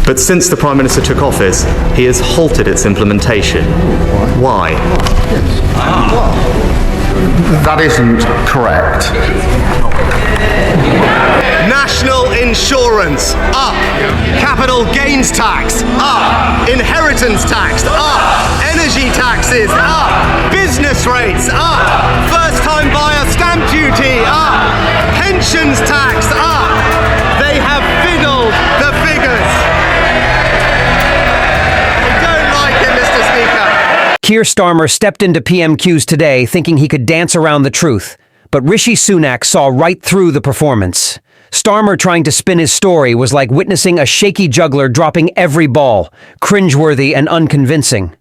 But since the Prime Minister took office, he has halted its implementation. Why? That isn't correct. National insurance, up. Capital gains tax, up. Inheritance tax, up. Energy taxes, up. Business rates, up. First-time buyer stamp duty, up. Pensions tax, up. They have fiddled the figures. I don't like it, Mr. Speaker. Keir Starmer stepped into PMQs today thinking he could dance around the truth. But Rishi Sunak saw right through the performance. Starmer trying to spin his story was like witnessing a shaky juggler dropping every ball, cringeworthy and unconvincing.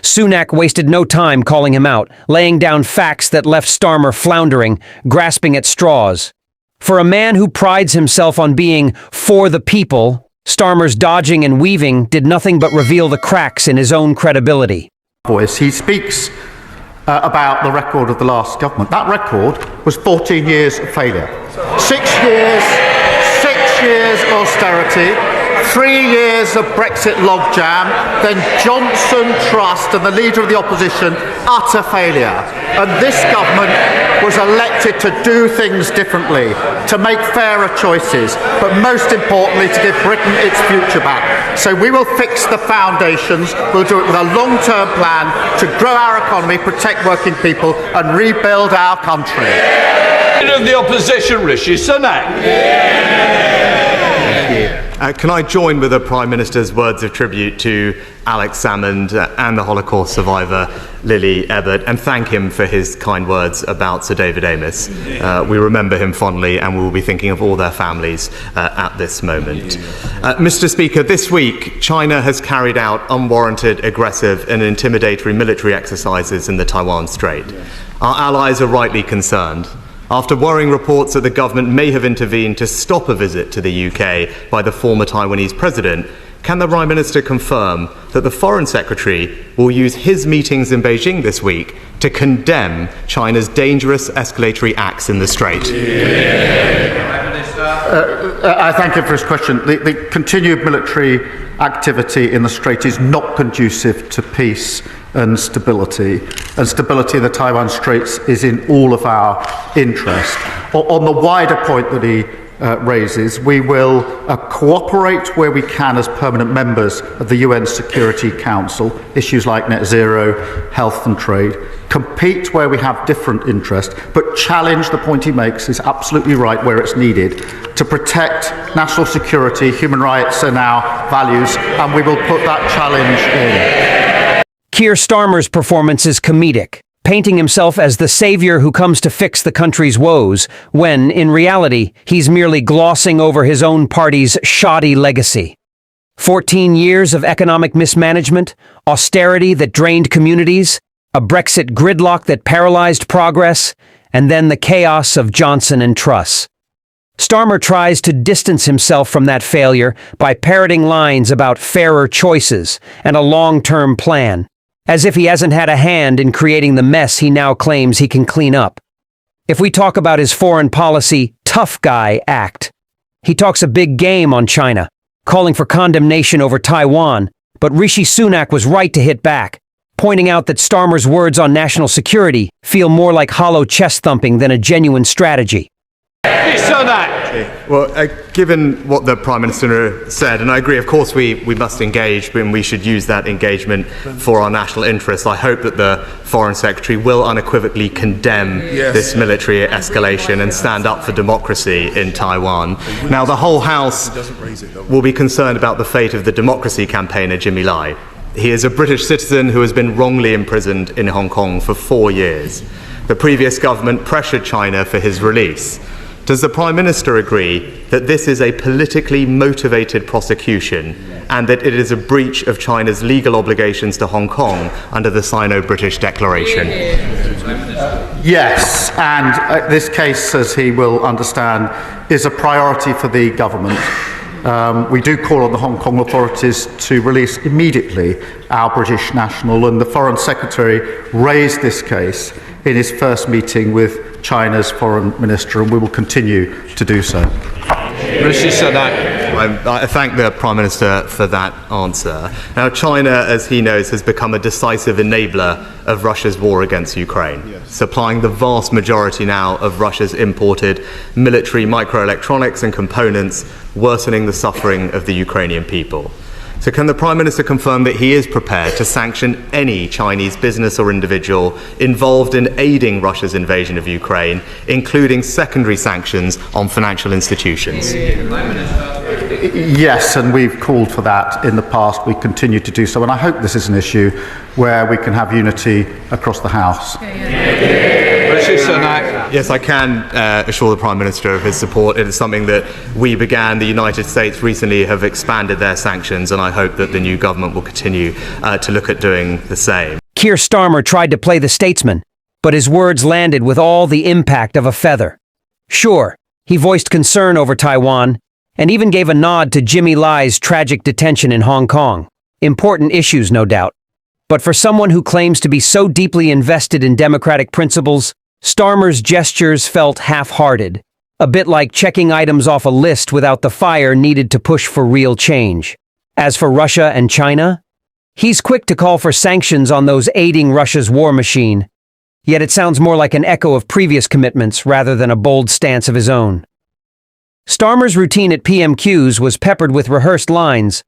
Sunak wasted no time calling him out, laying down facts that left Starmer floundering, grasping at straws. For a man who prides himself on being for the people, Starmer's dodging and weaving did nothing but reveal the cracks in his own credibility. He speaks about the record of the last government. That record was 14 years of failure. 6 years austerity, 3 years of Brexit logjam, then Johnson Trust and the Leader of the Opposition, utter failure. And this government was elected to do things differently, to make fairer choices, but most importantly to give Britain its future back. So we will fix the foundations, we'll do it with a long-term plan to grow our economy, protect working people and rebuild our country. Leader of the Opposition, Rishi Sunak. Can I join with the Prime Minister's words of tribute to Alex Salmond and the Holocaust survivor Lily Ebert, and thank him for his kind words about Sir David Amess. We remember him fondly and we will be thinking of all their families at this moment. Mr. Speaker, this week China has carried out unwarranted, aggressive and intimidatory military exercises in the Taiwan Strait. Our allies are rightly concerned. After worrying reports that the government may have intervened to stop a visit to the UK by the former Taiwanese president, can the Prime Minister confirm that the Foreign Secretary will use his meetings in Beijing this week to condemn China's dangerous escalatory acts in the Strait? I thank him for his question. The continued military activity in the Strait is not conducive to peace and stability in the Taiwan Straits is in all of our interest. On the wider point that he raises, we will cooperate where we can as permanent members of the UN Security Council, issues like net zero, health and trade, compete where we have different interests, but challenge, the point he makes is absolutely right, where it's needed, to protect national security, human rights and our values, and we will put that challenge in. Keir Starmer's performance is comedic, painting himself as the savior who comes to fix the country's woes, when, in reality, he's merely glossing over his own party's shoddy legacy. 14 years of economic mismanagement, austerity that drained communities, a Brexit gridlock that paralyzed progress, and then the chaos of Johnson and Truss. Starmer tries to distance himself from that failure by parroting lines about fairer choices and a long-term plan, as if he hasn't had a hand in creating the mess he now claims he can clean up. If we talk about his foreign policy tough guy act, he talks a big game on China, calling for condemnation over Taiwan, but Rishi Sunak was right to hit back, pointing out that Starmer's words on national security feel more like hollow chest thumping than a genuine strategy. Well, given what the Prime Minister said, and I agree, of course we must engage, and we should use that engagement for our national interests. I hope that the Foreign Secretary will unequivocally condemn this military escalation and stand up for democracy in Taiwan. Now, the whole House will be concerned about the fate of the democracy campaigner Jimmy Lai. He is a British citizen who has been wrongly imprisoned in Hong Kong for 4 years. The previous government pressured China for his release. Does the Prime Minister agree that this is a politically motivated prosecution and that it is a breach of China's legal obligations to Hong Kong under the Sino-British Declaration? Yes, and this case, as he will understand, is a priority for the government. We do call on the Hong Kong authorities to release immediately our British national, and the Foreign Secretary raised this case in his first meeting with China's foreign minister, and we will continue to do so. Rishi Sunak. I thank the Prime Minister for that answer. Now, China, as he knows, has become a decisive enabler of Russia's war against Ukraine, supplying the vast majority now of Russia's imported military microelectronics and components, worsening the suffering of the Ukrainian people. So can the Prime Minister confirm that he is prepared to sanction any Chinese business or individual involved in aiding Russia's invasion of Ukraine, including secondary sanctions on financial institutions? Yes, and we've called for that in the past. We continue to do so, and I hope this is an issue where we can have unity across the House. Rishi Sunak. Yes, I can assure the Prime Minister of his support. It is something that we began. The United States recently have expanded their sanctions, and I hope that the new government will continue to look at doing the same. Keir Starmer tried to play the statesman, but his words landed with all the impact of a feather. Sure, he voiced concern over Taiwan, and even gave a nod to Jimmy Lai's tragic detention in Hong Kong. Important issues, no doubt. But for someone who claims to be so deeply invested in democratic principles, Starmer's gestures felt half-hearted, a bit like checking items off a list without the fire needed to push for real change. As for Russia and China, he's quick to call for sanctions on those aiding Russia's war machine. Yet it sounds more like an echo of previous commitments rather than a bold stance of his own. Starmer's routine at PMQs was peppered with rehearsed lines,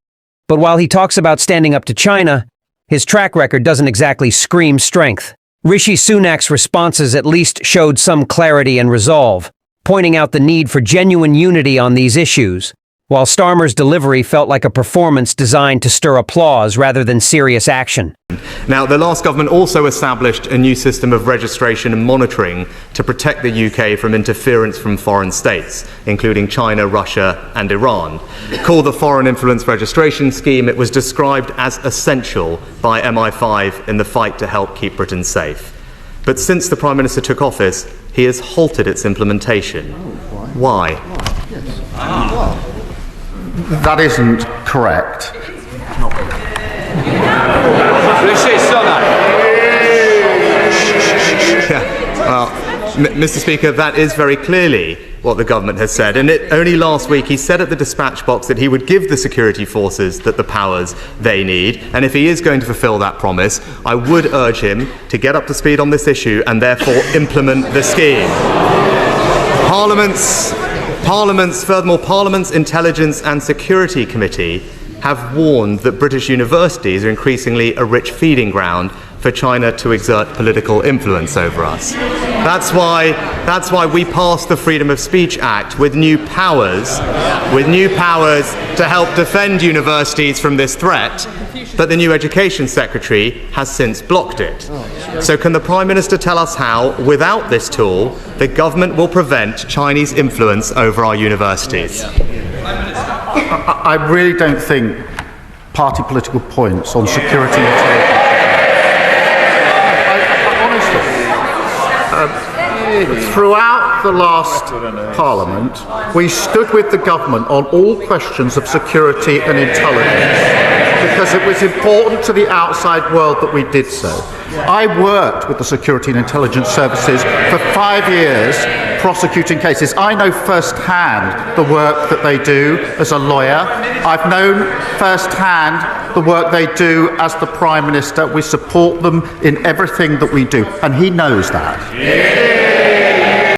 but while he talks about standing up to China, his track record doesn't exactly scream strength. Rishi Sunak's responses at least showed some clarity and resolve, pointing out the need for genuine unity on these issues, while Starmer's delivery felt like a performance designed to stir applause rather than serious action. Now, the last government also established a new system of registration and monitoring to protect the UK from interference from foreign states, including China, Russia and Iran. Called the Foreign Influence Registration Scheme, it was described as essential by MI5 in the fight to help keep Britain safe. But since the Prime Minister took office, he has halted its implementation. Why? That isn't correct. Rishi Sunak. Well, Mr. Speaker, that is very clearly what the government has said. And only last week he said at the dispatch box that he would give the security forces the powers they need. And if he is going to fulfil that promise, I would urge him to get up to speed on this issue and therefore implement the scheme. Furthermore, Parliament's Intelligence and Security Committee have warned that British universities are increasingly a rich feeding ground for China to exert political influence over us. That's why we passed the Freedom of Speech Act with new powers to help defend universities from this threat, but the new Education Secretary has since blocked it. So can the Prime Minister tell us how, without this tool, the government will prevent Chinese influence over our universities? I really don't think party political points on security and intelligence. Honestly, throughout the last Parliament, we stood with the government on all questions of security and intelligence because it was important to the outside world that we did so. I worked with the security and intelligence services for 5 years prosecuting cases. I know firsthand the work that they do as a lawyer. I've known firsthand the work they do as the Prime Minister. We support them in everything that we do, and he knows that.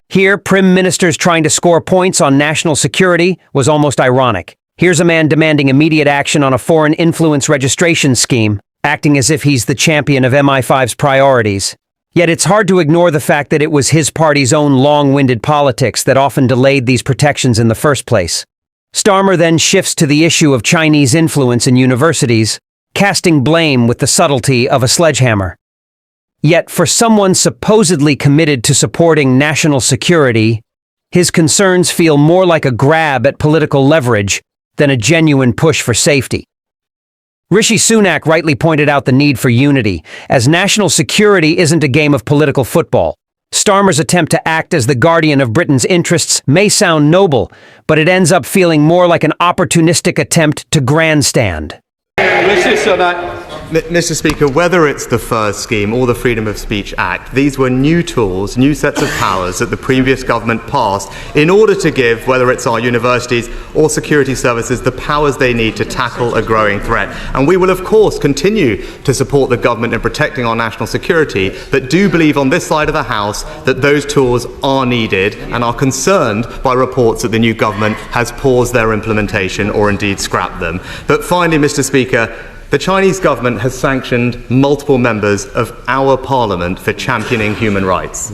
Here, Prime Minister's trying to score points on national security was almost ironic. Here's a man demanding immediate action on a foreign influence registration scheme, acting as if he's the champion of MI5's priorities. Yet it's hard to ignore the fact that it was his party's own long-winded politics that often delayed these protections in the first place. Starmer then shifts to the issue of Chinese influence in universities, casting blame with the subtlety of a sledgehammer. Yet for someone supposedly committed to supporting national security, his concerns feel more like a grab at political leverage than a genuine push for safety. Rishi Sunak rightly pointed out the need for unity, as national security isn't a game of political football. Starmer's attempt to act as the guardian of Britain's interests may sound noble, but it ends up feeling more like an opportunistic attempt to grandstand. Rishi Sunak. Mr. Speaker, whether it's the FIRS scheme or the Freedom of Speech Act, these were new tools, new sets of powers that the previous government passed in order to give, whether it's our universities or security services, the powers they need to tackle a growing threat. And we will, of course, continue to support the government in protecting our national security, but do believe on this side of the House that those tools are needed and are concerned by reports that the new government has paused their implementation or indeed scrapped them. But finally, Mr. Speaker, the Chinese government has sanctioned multiple members of our parliament for championing human rights.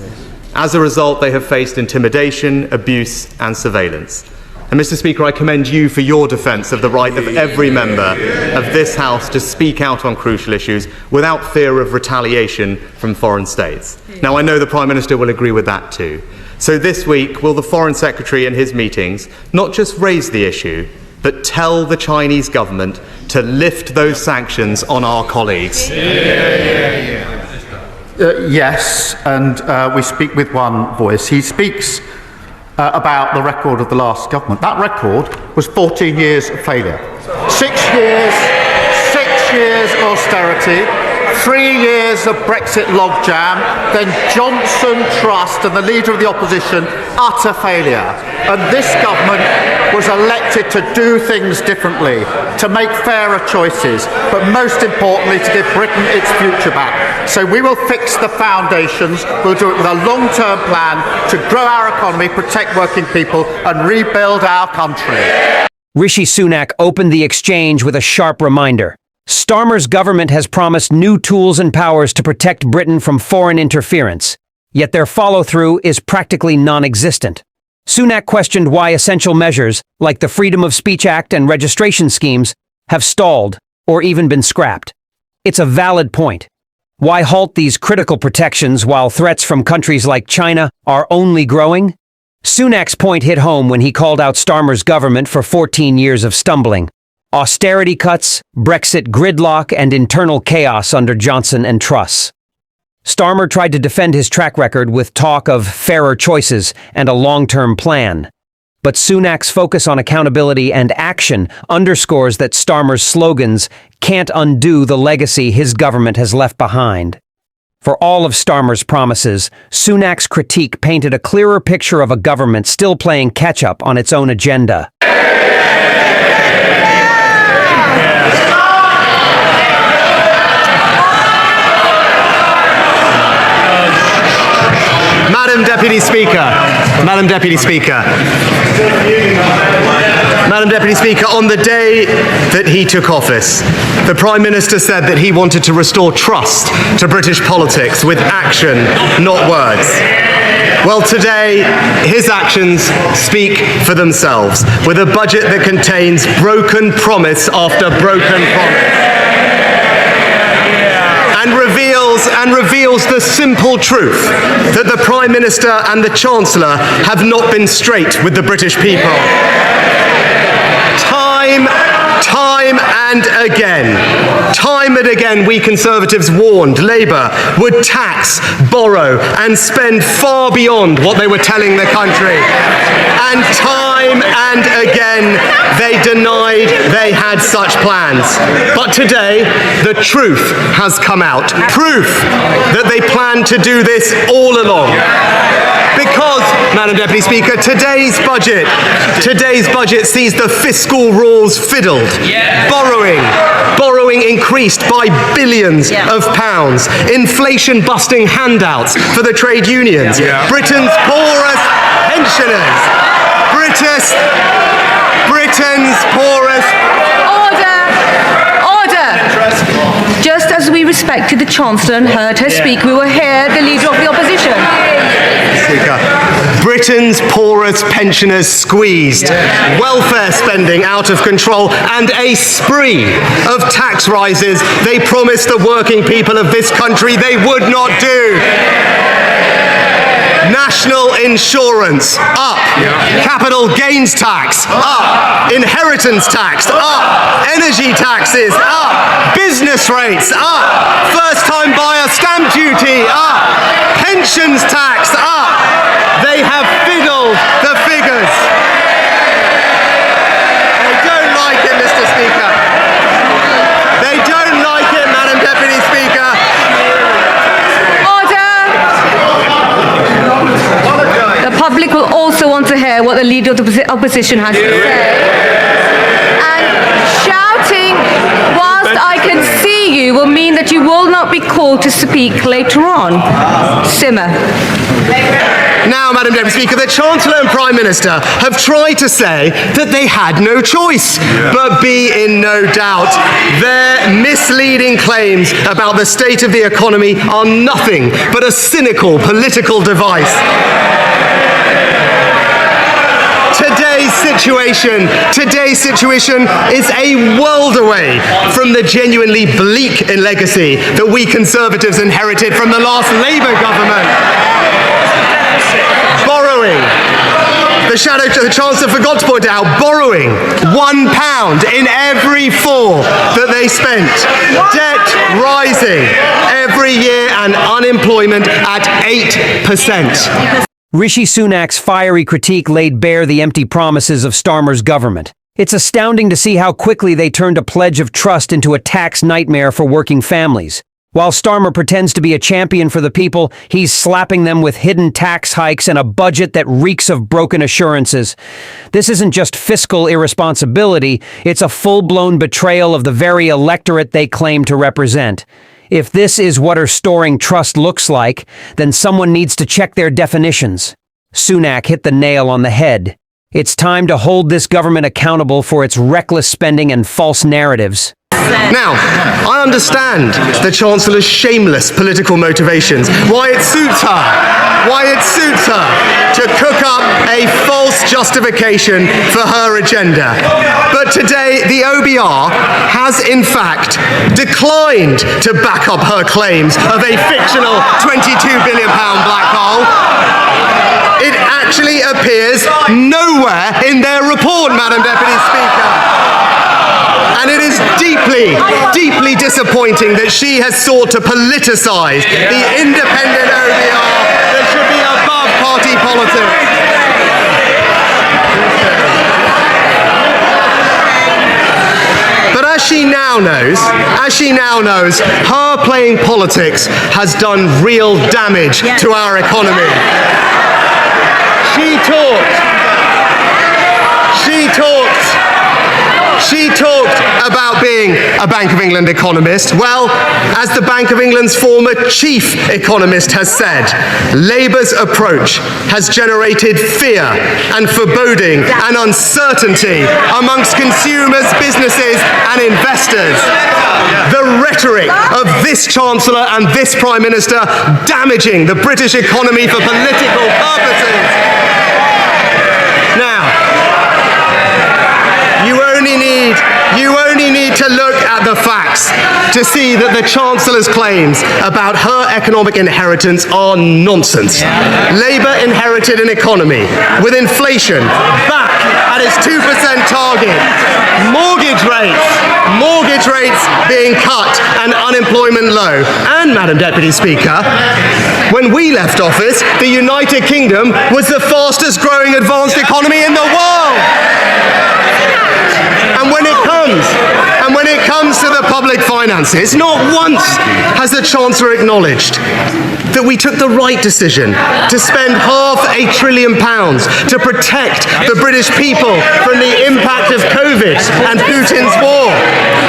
As a result, they have faced intimidation, abuse and surveillance. And Mr. Speaker, I commend you for your defence of the right of every member of this House to speak out on crucial issues without fear of retaliation from foreign states. Now, I know the Prime Minister will agree with that too. So this week, will the Foreign Secretary in his meetings not just raise the issue, but tell the Chinese government to lift those sanctions on our colleagues? Yes, and we speak with one voice. He speaks about the record of the last government. That record was 14 years of failure. 6 years austerity, 3 years of Brexit logjam, then Johnson Trust and the Leader of the Opposition, utter failure. And this government was elected to do things differently, to make fairer choices, but most importantly to give Britain its future back. So we will fix the foundations, we'll do it with a long-term plan to grow our economy, protect working people and rebuild our country. Rishi Sunak opened the exchange with a sharp reminder. Starmer's government has promised new tools and powers to protect Britain from foreign interference, yet their follow-through is practically non-existent. Sunak questioned why essential measures, like the Freedom of Speech Act and registration schemes, have stalled or even been scrapped. It's a valid point. Why halt these critical protections while threats from countries like China are only growing? Sunak's point hit home when he called out Starmer's government for 14 years of stumbling. Austerity cuts, Brexit gridlock, and internal chaos under Johnson and Truss. Starmer tried to defend his track record with talk of fairer choices and a long-term plan. But Sunak's focus on accountability and action underscores that Starmer's slogans can't undo the legacy his government has left behind. For all of Starmer's promises, Sunak's critique painted a clearer picture of a government still playing catch-up on its own agenda. Madam Deputy Speaker, on the day that he took office, the Prime Minister said that he wanted to restore trust to British politics with action, not words. Well, today, his actions speak for themselves, with a budget that contains broken promise after broken promise. And reveals the simple truth that the Prime Minister and the Chancellor have not been straight with the British people. Time and again, we Conservatives warned Labour would tax, borrow and spend far beyond what they were telling the country. And time and again, they denied they had such plans. But today, the truth has come out. Proof that they planned to do this all along. Because, Madam Deputy Speaker, today's budget sees the fiscal rules fiddled. Borrowing increased by billions of pounds. Inflation-busting handouts for the trade unions. Britain's poorest pensioners. Britain's poorest... Order! Just as we respected the Chancellor and heard her speak, we will hear the Leader of the Opposition. Speaker, Britain's poorest pensioners squeezed, welfare spending out of control, and a spree of tax rises they promised the working people of this country they would not do. National insurance, up. Capital gains tax, up. Inheritance tax, up. Energy taxes, up. Business rates, up. First-time buyer stamp duty, up. Pensions tax, up. They have fiddled the figures. I don't like it, Mr. Speaker. hear what the Leader of the Opposition has to say. And shouting whilst I can see you will mean that you will not be called to speak later on. Simmer. Now, Madam Deputy Speaker, the Chancellor and Prime Minister have tried to say that they had no choice. But be in no doubt, their misleading claims about the state of the economy are nothing but a cynical political device. Today's situation is a world away from the genuinely bleak legacy that we Conservatives inherited from the last Labour government. Borrowing. The Chancellor forgot to point out, borrowing £1 in every 4 that they spent. Debt rising every year and unemployment at 8%. Rishi Sunak's fiery critique laid bare the empty promises of Starmer's government. It's astounding to see how quickly they turned a pledge of trust into a tax nightmare for working families. While Starmer pretends to be a champion for the people, he's slapping them with hidden tax hikes and a budget that reeks of broken assurances. This isn't just fiscal irresponsibility, it's a full-blown betrayal of the very electorate they claim to represent. If this is what restoring trust looks like, then someone needs to check their definitions. Sunak hit the nail on the head. It's time to hold this government accountable for its reckless spending and false narratives. Now, I understand the Chancellor's shameless political motivations, why it suits her to cook up a false justification for her agenda. But today, the OBR has in fact declined to back up her claims of a fictional £22 billion black hole. It actually appears nowhere in their report, Madam Deputy Speaker. And it is deeply, deeply disappointing that she has sought to politicise the independent OBR that should be above party politics. But as she now knows, her playing politics has done real damage to our economy. She talked about being a Bank of England economist. Well, as the Bank of England's former chief economist has said, Labour's approach has generated fear and foreboding and uncertainty amongst consumers, businesses and investors. The rhetoric of this Chancellor and this Prime Minister damaging the British economy for political purposes. Now, you only need to look at the facts to see that the Chancellor's claims about her economic inheritance are nonsense. Labour inherited an economy with inflation back at its 2% target, mortgage rates being cut and unemployment low. And, Madam Deputy Speaker, when we left office, the United Kingdom was the fastest growing advanced economy in the world. And when it comes to the public finances, not once has the Chancellor acknowledged that we took the right decision to spend £500 billion to protect the British people from the impact of COVID and Putin's war.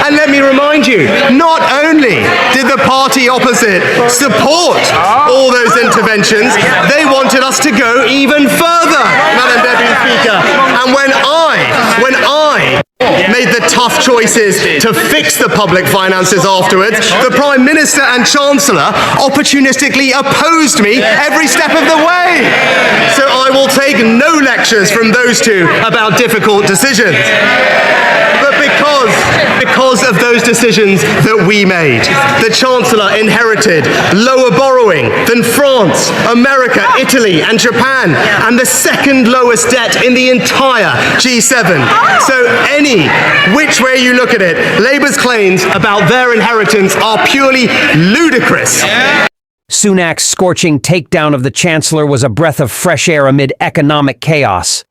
And let me remind you, not only did the party opposite support all those interventions, they wanted us to go even further, Madam Deputy Speaker. And when I made the tough choices to fix the public finances afterwards, the Prime Minister and Chancellor opportunistically opposed me every step of the way. So I will take no lectures from those two about difficult decisions. But because of those decisions that we made, the Chancellor inherited lower borrowing than France, America, Italy and Japan, and the second lowest debt in the entire G7. So any which way you look at it, Labour's claims about their inheritance are purely ludicrous. Sunak's scorching takedown of the Chancellor was a breath of fresh air amid economic chaos.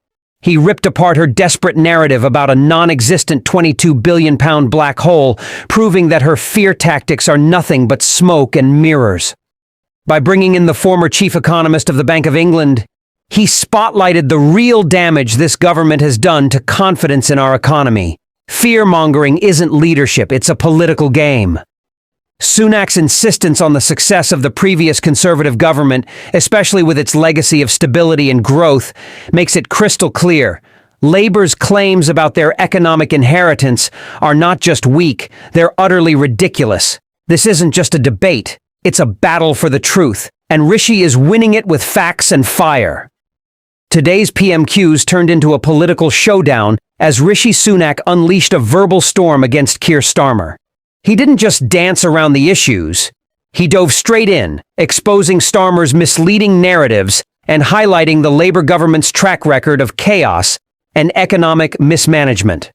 He ripped apart her desperate narrative about a non-existent £22 billion black hole, proving that her fear tactics are nothing but smoke and mirrors. By bringing in the former chief economist of the Bank of England, He spotlighted the real damage this government has done to confidence in our economy. Fear-mongering isn't leadership, it's a political game. Sunak's insistence on the success of the previous Conservative government, especially with its legacy of stability and growth, makes it crystal clear. Labour's claims about their economic inheritance are not just weak, they're utterly ridiculous. This isn't just a debate, it's a battle for the truth, and Rishi is winning it with facts and fire. Today's PMQs turned into a political showdown as Rishi Sunak unleashed a verbal storm against Keir Starmer. He didn't just dance around the issues, he dove straight in, exposing Starmer's misleading narratives and highlighting the Labour government's track record of chaos and economic mismanagement.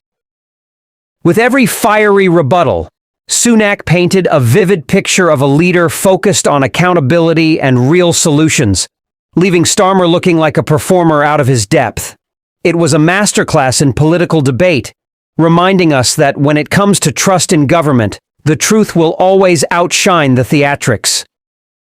With every fiery rebuttal, Sunak painted a vivid picture of a leader focused on accountability and real solutions, leaving Starmer looking like a performer out of his depth. It was a masterclass in political debate, reminding us that when it comes to trust in government, the truth will always outshine the theatrics.